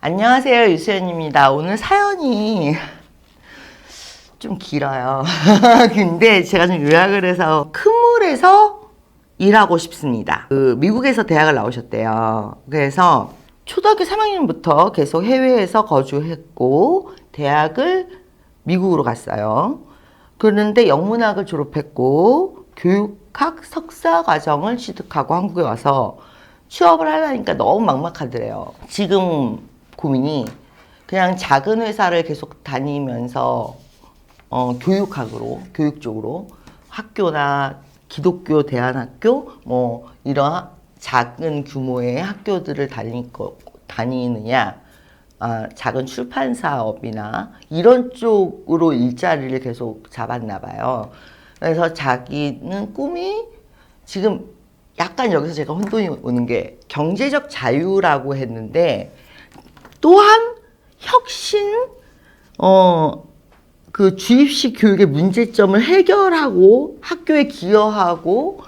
안녕하세요, 유수연입니다. 오늘 사연이 좀 길어요. 근데 제가 좀 요약을 해서 큰 물에서 일하고 싶습니다. 미국에서 대학을 나오셨대요. 그래서 초등학교 3학년부터 계속 해외에서 거주했고 대학을 미국으로 갔어요. 그런데 영문학을 졸업했고 교육학 석사 과정을 취득하고 한국에 와서 취업을 하려니까 너무 막막하더래요. 지금 고민이 그냥 작은 회사를 계속 다니면서 교육 쪽으로 학교나 기독교 대안학교 뭐 이런 작은 규모의 학교들을 다니느냐, 작은 출판사업이나 이런 쪽으로 일자리를 계속 잡았나 봐요. 그래서 자기는 꿈이 지금 약간 여기서 제가 혼돈이 오는 게 경제적 자유라고 했는데 또한 혁신, 그 주입식 교육의 문제점을 해결하고 학교에 기여하고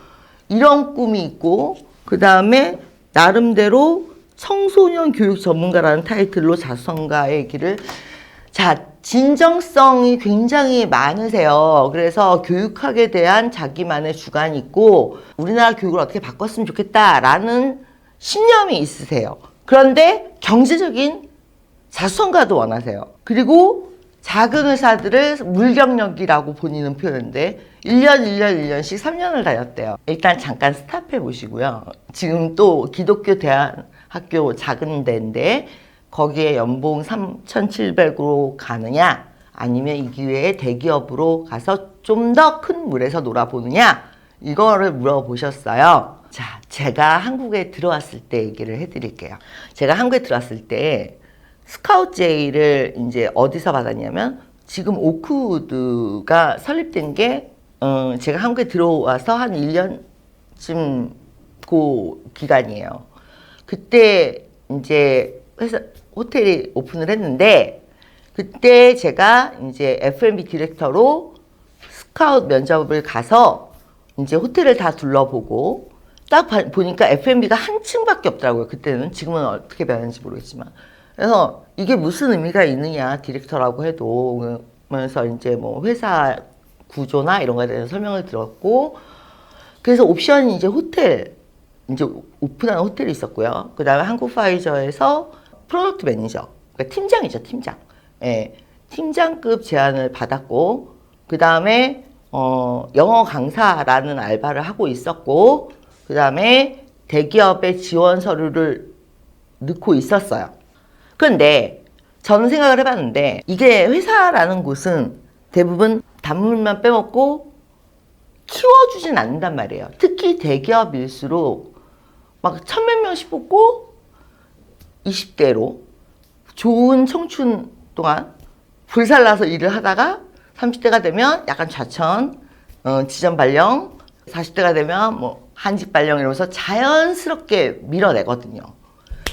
이런 꿈이 있고 그 다음에 나름대로 청소년 교육 전문가라는 타이틀로 자선가의 길을 진정성이 굉장히 많으세요. 그래서 교육학에 대한 자기만의 주관이 있고 우리나라 교육을 어떻게 바꿨으면 좋겠다라는 신념이 있으세요. 그런데 경제적인 자수성가도 원하세요. 그리고 작은 회사들을 물경력이라고 본인은 표현인데 1년씩 3년을 다녔대요. 일단 잠깐 스탑해 보시고요. 지금 또 기독교 대안학교 작은 데인데 거기에 연봉 3,700으로 가느냐 아니면 이 기회에 대기업으로 가서 좀 더 큰 물에서 놀아보느냐 이거를 물어보셨어요. 자, 제가 한국에 들어왔을 때 얘기를 해드릴게요. 제가 한국에 들어왔을 때 스카우트 제의를 이제 어디서 받았냐면 지금 오크우드가 설립된 게 제가 한국에 들어와서 한 1년쯤 그 기간이에요. 그때 이제 호텔이 오픈을 했는데 그때 제가 이제 F&B 디렉터로 스카우트 면접을 가서 이제 호텔을 다 둘러보고 딱 보니까 F&B가 한 층밖에 없더라고요. 그때는. 지금은 어떻게 변했는지 모르겠지만. 그래서 이게 무슨 의미가 있느냐, 디렉터라고 해도. 그러면서 이제 뭐 회사 구조나 이런 거에 대해서 설명을 들었고, 그래서 옵션이 이제 호텔, 이제 오픈한 호텔이 있었고요. 그 다음에 한국파이저에서 프로덕트 매니저, 그러니까 팀장이죠, 팀장. 예, 팀장급 제안을 받았고, 그 다음에 영어 강사라는 알바를 하고 있었고, 그 다음에 대기업의 지원 서류를 넣고 있었어요. 그런데 저는 생각을 해봤는데 이게 회사라는 곳은 대부분 단물만 빼먹고 키워주진 않는단 말이에요. 특히 대기업일수록 막 1,000몇 명씩 뽑고 20대로 좋은 청춘 동안 불살라서 일을 하다가 30대가 되면 약간 좌천, 지점 발령, 40대가 되면 뭐 한직 발령 이러면서 자연스럽게 밀어내거든요.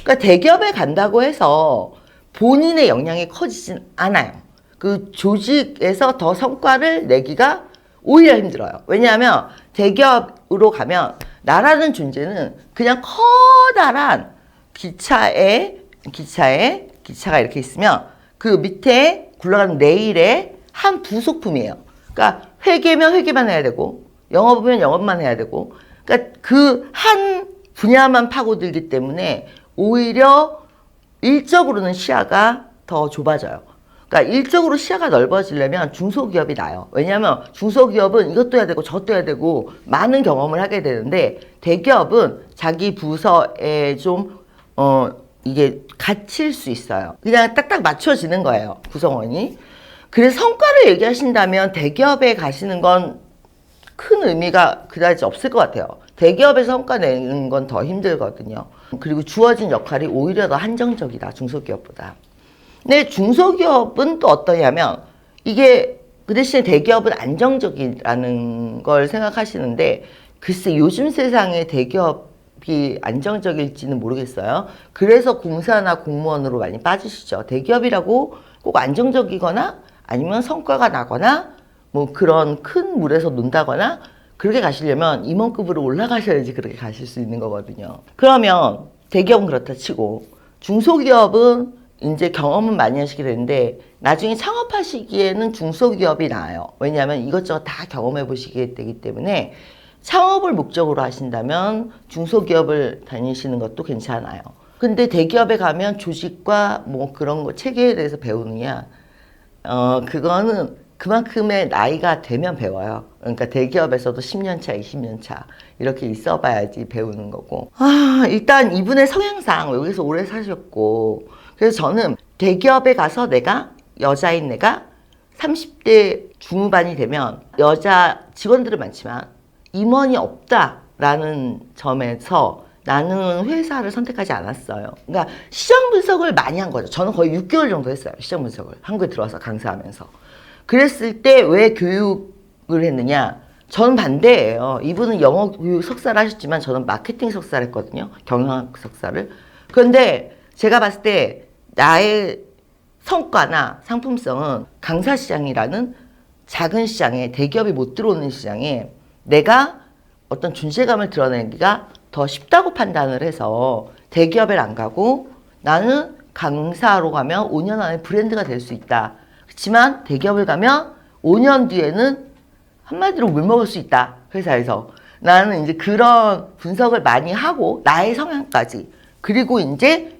그러니까 대기업에 간다고 해서 본인의 역량이 커지진 않아요. 그 조직에서 더 성과를 내기가 오히려 힘들어요. 왜냐하면 대기업으로 가면 나라는 존재는 그냥 커다란 기차가 이렇게 있으면 그 밑에 굴러가는 레일의 한 부속품이에요. 그러니까 회계면 회계만 해야 되고 영업이면 영업만 해야 되고 그러니까 그 한 분야만 파고들기 때문에 오히려 일적으로는 시야가 더 좁아져요. 그러니까 일적으로 시야가 넓어지려면 중소기업이 나요. 왜냐하면 중소기업은 이것도 해야 되고 저것도 해야 되고 많은 경험을 하게 되는데 대기업은 자기 부서에 좀 이게 갇힐 수 있어요. 그냥 딱딱 맞춰지는 거예요, 구성원이. 그래서 성과를 얘기하신다면 대기업에 가시는 건 큰 의미가 그다지 없을 것 같아요. 대기업에서 성과 내는 건 더 힘들거든요. 그리고 주어진 역할이 오히려 더 한정적이다, 중소기업보다. 근데 중소기업은 또 어떠냐면 이게 그 대신에 대기업은 안정적이라는 걸 생각하시는데 글쎄 요즘 세상에 대기업이 안정적일지는 모르겠어요. 그래서 공사나 공무원으로 많이 빠지시죠. 대기업이라고 꼭 안정적이거나 아니면 성과가 나거나 뭐 그런 큰 물에서 논다거나 그렇게 가시려면 임원급으로 올라가셔야지 그렇게 가실 수 있는 거거든요. 그러면 대기업은 그렇다 치고 중소기업은 이제 경험은 많이 하시게 되는데 나중에 창업하시기에는 중소기업이 나아요. 왜냐하면 이것저것 다 경험해 보시게 되기 때문에 창업을 목적으로 하신다면 중소기업을 다니시는 것도 괜찮아요. 근데 대기업에 가면 조직과 뭐 그런 거 체계에 대해서 배우느냐, 그거는 그만큼의 나이가 되면 배워요. 그러니까 대기업에서도 10년 차, 20년 차 이렇게 있어 봐야지 배우는 거고. 일단 이분의 성향상 여기서 오래 사셨고, 그래서 저는 대기업에 가서 여자인 내가 30대 중후반이 되면 여자 직원들은 많지만 임원이 없다라는 점에서 나는 회사를 선택하지 않았어요. 그러니까 시장 분석을 많이 한 거죠. 저는 거의 6개월 정도 했어요. 시장 분석을. 한국에 들어와서 강사하면서. 그랬을 때 왜 교육을 했느냐? 저는 반대예요. 이분은 영어 교육 석사를 하셨지만 저는 마케팅 석사를 했거든요. 경영학 석사를. 그런데 제가 봤을 때 나의 성과나 상품성은 강사 시장이라는 작은 시장에, 대기업이 못 들어오는 시장에 내가 어떤 존재감을 드러내기가 더 쉽다고 판단을 해서 대기업에 안 가고 나는 강사로 가면 5년 안에 브랜드가 될 수 있다. 그렇지만 대기업을 가면 5년 뒤에는 한마디로 물먹을 수 있다. 회사에서. 나는 이제 그런 분석을 많이 하고 나의 성향까지. 그리고 이제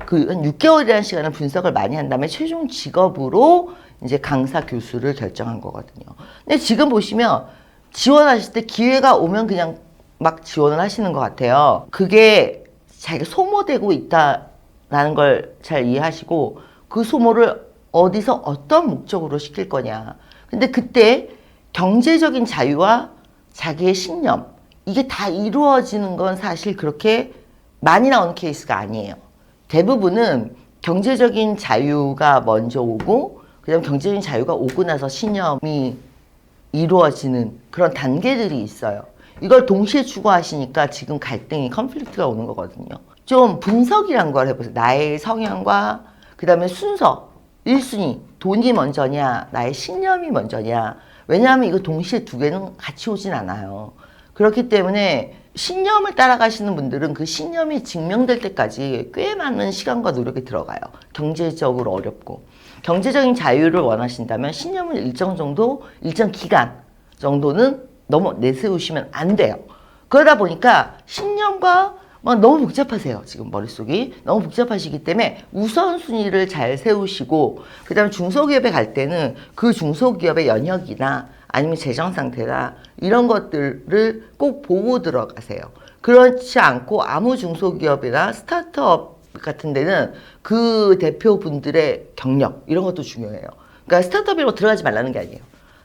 그 한 6개월이라는 시간을 분석을 많이 한 다음에 최종 직업으로 이제 강사 교수를 결정한 거거든요. 근데 지금 보시면 지원하실 때 기회가 오면 그냥 막 지원을 하시는 것 같아요. 그게 자기가 소모되고 있다라는 걸 잘 이해하시고 그 소모를 어디서 어떤 목적으로 시킬 거냐. 근데 그때 경제적인 자유와 자기의 신념, 이게 다 이루어지는 건 사실 그렇게 많이 나오는 케이스가 아니에요. 대부분은 경제적인 자유가 먼저 오고, 그 다음 경제적인 자유가 오고 나서 신념이 이루어지는 그런 단계들이 있어요. 이걸 동시에 추구하시니까 지금 갈등이, 컨플릭트가 오는 거거든요. 좀 분석이란 걸 해보세요. 나의 성향과 그 다음에 순서, 1순위, 돈이 먼저냐, 나의 신념이 먼저냐. 왜냐하면 이거 동시에 두 개는 같이 오진 않아요. 그렇기 때문에 신념을 따라가시는 분들은 그 신념이 증명될 때까지 꽤 많은 시간과 노력이 들어가요. 경제적으로 어렵고. 경제적인 자유를 원하신다면 신념을 일정 정도, 일정 기간 정도는 너무 내세우시면 안 돼요. 그러다 보니까 신념과 너무 복잡하세요. 지금 머릿속이. 너무 복잡하시기 때문에 우선순위를 잘 세우시고, 그 다음에 중소기업에 갈 때는 그 중소기업의 연역이나 아니면 재정 상태나 이런 것들을 꼭 보고 들어가세요. 그렇지 않고 아무 중소기업이나 스타트업 같은 데는 그 대표분들의 경력, 이런 것도 중요해요. 그러니까 스타트업이라고 들어가지 말라는 게 아니에요.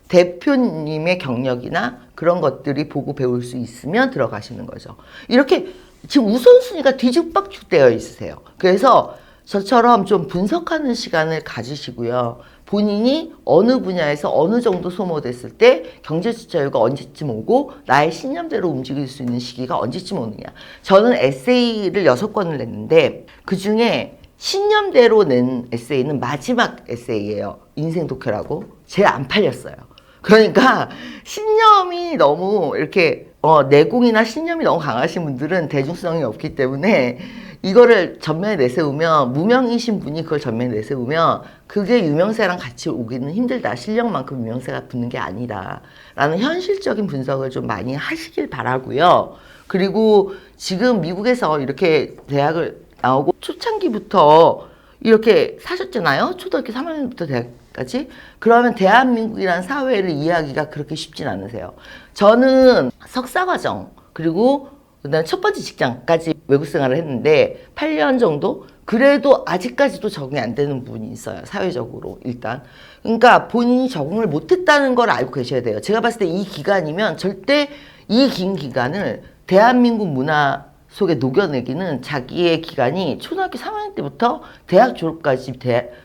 대표님의 경력이나 그런 것들이 보고 배울 수 있으면 들어가시는 거죠. 이렇게 지금 우선순위가 뒤죽박죽 되어 있으세요. 그래서 저처럼 좀 분석하는 시간을 가지시고요. 본인이 어느 분야에서 어느 정도 소모됐을 때 경제적 자유가 언제쯤 오고 나의 신념대로 움직일 수 있는 시기가 언제쯤 오느냐. 저는 에세이를 6권을 냈는데 그중에 신념대로 낸 에세이는 마지막 에세이예요. 인생 독해라고. 제일 안 팔렸어요. 그러니까 신념이 너무 이렇게 내공이나 신념이 너무 강하신 분들은 대중성이 없기 때문에 이거를 전면에 내세우면, 무명이신 분이 그걸 전면에 내세우면 그게 유명세랑 같이 오기는 힘들다. 실력만큼 유명세가 붙는 게 아니다. 라는 현실적인 분석을 좀 많이 하시길 바라고요. 그리고 지금 미국에서 이렇게 대학을 나오고 초창기부터 이렇게 사셨잖아요. 초등학교 3학년부터 대학까지. 그러면 대한민국이라는 사회를 이해하기가 그렇게 쉽진 않으세요. 저는 석사과정, 그리고 그다음 첫 번째 직장까지 외국 생활을 했는데 8년 정도? 그래도 아직까지도 적응이 안 되는 부분이 있어요. 사회적으로 일단. 그러니까 본인이 적응을 못했다는 걸 알고 계셔야 돼요. 제가 봤을 때 이 기간이면 절대 이 긴 기간을 대한민국 문화 속에 녹여내기는, 자기의 기간이 초등학교 3학년 때부터 대학 졸업까지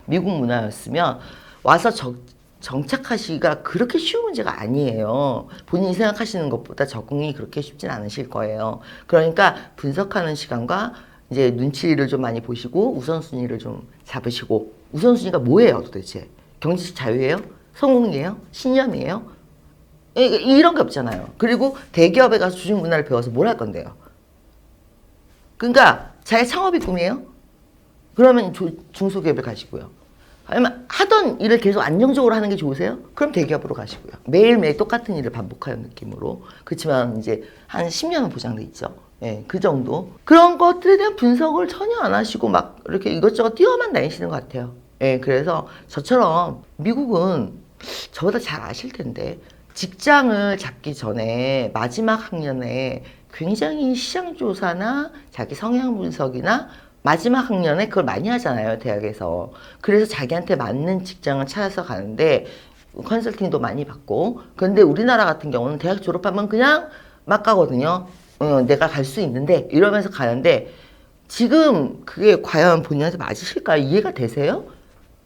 미국 문화였으면 와서 정착하시기가 그렇게 쉬운 문제가 아니에요. 본인이 생각하시는 것보다 적응이 그렇게 쉽진 않으실 거예요. 그러니까 분석하는 시간과 이제 눈치를 좀 많이 보시고 우선순위를 좀 잡으시고. 우선순위가 뭐예요 도대체? 경제적 자유예요? 성공이에요? 신념이에요? 이런 게 없잖아요. 그리고 대기업에 가서 조직 문화를 배워서 뭘 할 건데요? 그러니까 자기 창업이 꿈이에요? 그러면 중소기업을 가시고요. 아니면 하던 일을 계속 안정적으로 하는 게 좋으세요? 그럼 대기업으로 가시고요. 매일매일 똑같은 일을 반복하는 느낌으로. 그렇지만 이제 한 10년은 보장돼 있죠. 예, 그 정도. 그런 것들에 대한 분석을 전혀 안 하시고 막 이렇게 이것저것 뛰어만 다니시는 것 같아요. 예, 그래서 저처럼 미국은 저보다 잘 아실 텐데 직장을 잡기 전에 마지막 학년에 굉장히 시장조사나 자기 성향 분석이나 마지막 학년에 그걸 많이 하잖아요, 대학에서. 그래서 자기한테 맞는 직장을 찾아서 가는데 컨설팅도 많이 받고. 그런데 우리나라 같은 경우는 대학 졸업하면 그냥 막 가거든요. 내가 갈 수 있는데 이러면서 가는데 지금 그게 과연 본인한테 맞으실까요? 이해가 되세요?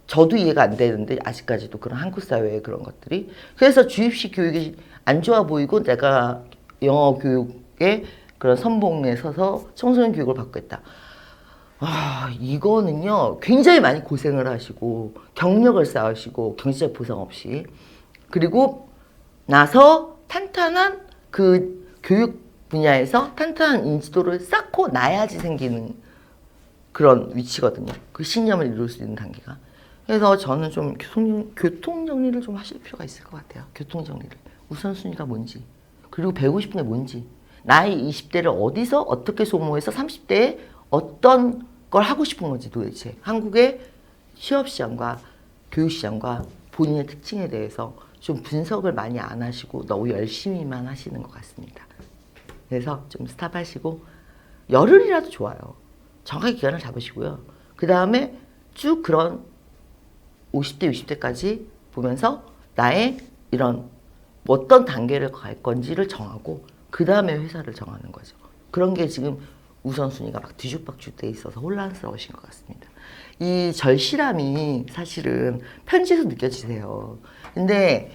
저도 이해가 안 되는데 아직까지도 그런 한국 사회의 그런 것들이. 그래서 주입식 교육이 안 좋아 보이고 내가 영어 교육에 그런 선봉에 서서 청소년 교육을 받고 있다. 아, 이거는요, 굉장히 많이 고생을 하시고, 경력을 쌓으시고, 경제적 보상 없이. 그리고 나서 탄탄한 그 교육 분야에서 탄탄한 인지도를 쌓고 나야지 생기는 그런 위치거든요. 그 신념을 이룰 수 있는 단계가. 그래서 저는 좀 교통 정리를 좀 하실 필요가 있을 것 같아요. 교통 정리를. 우선순위가 뭔지. 그리고 배우고 싶은 게 뭔지. 나의 20대를 어디서 어떻게 소모해서 30대에 어떤 걸 하고 싶은 건지 도대체. 한국의 취업시장과 교육시장과 본인의 특징에 대해서 좀 분석을 많이 안 하시고 너무 열심히만 하시는 것 같습니다. 그래서 좀 스탑하시고 열흘이라도 좋아요. 정확하게 기간을 잡으시고요. 그 다음에 쭉 그런 50대, 60대까지 보면서 나의 이런 어떤 단계를 갈 건지를 정하고 그 다음에 회사를 정하는 거죠. 그런 게 지금 우선순위가 막 뒤죽박죽 돼 있어서 혼란스러우신 것 같습니다. 이 절실함이 사실은 편지에서 느껴지세요. 근데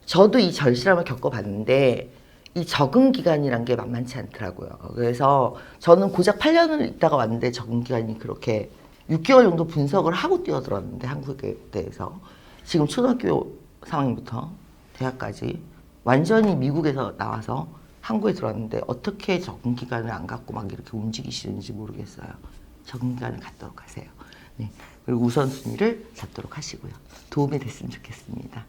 저도 이 절실함을 겪어봤는데 이 적응 기간이란 게 만만치 않더라고요. 그래서 저는 고작 8년을 있다가 왔는데 적응 기간이 그렇게 6개월 정도 분석을 하고 뛰어들었는데 한국에 대해서 지금 초등학교 3학년부터 대학까지 완전히 미국에서 나와서 한국에 들어왔는데 어떻게 적응 기간을 안 갖고 막 이렇게 움직이시는지 모르겠어요. 적응 기간을 갖도록 하세요. 네. 그리고 우선순위를 잡도록 하시고요. 도움이 됐으면 좋겠습니다.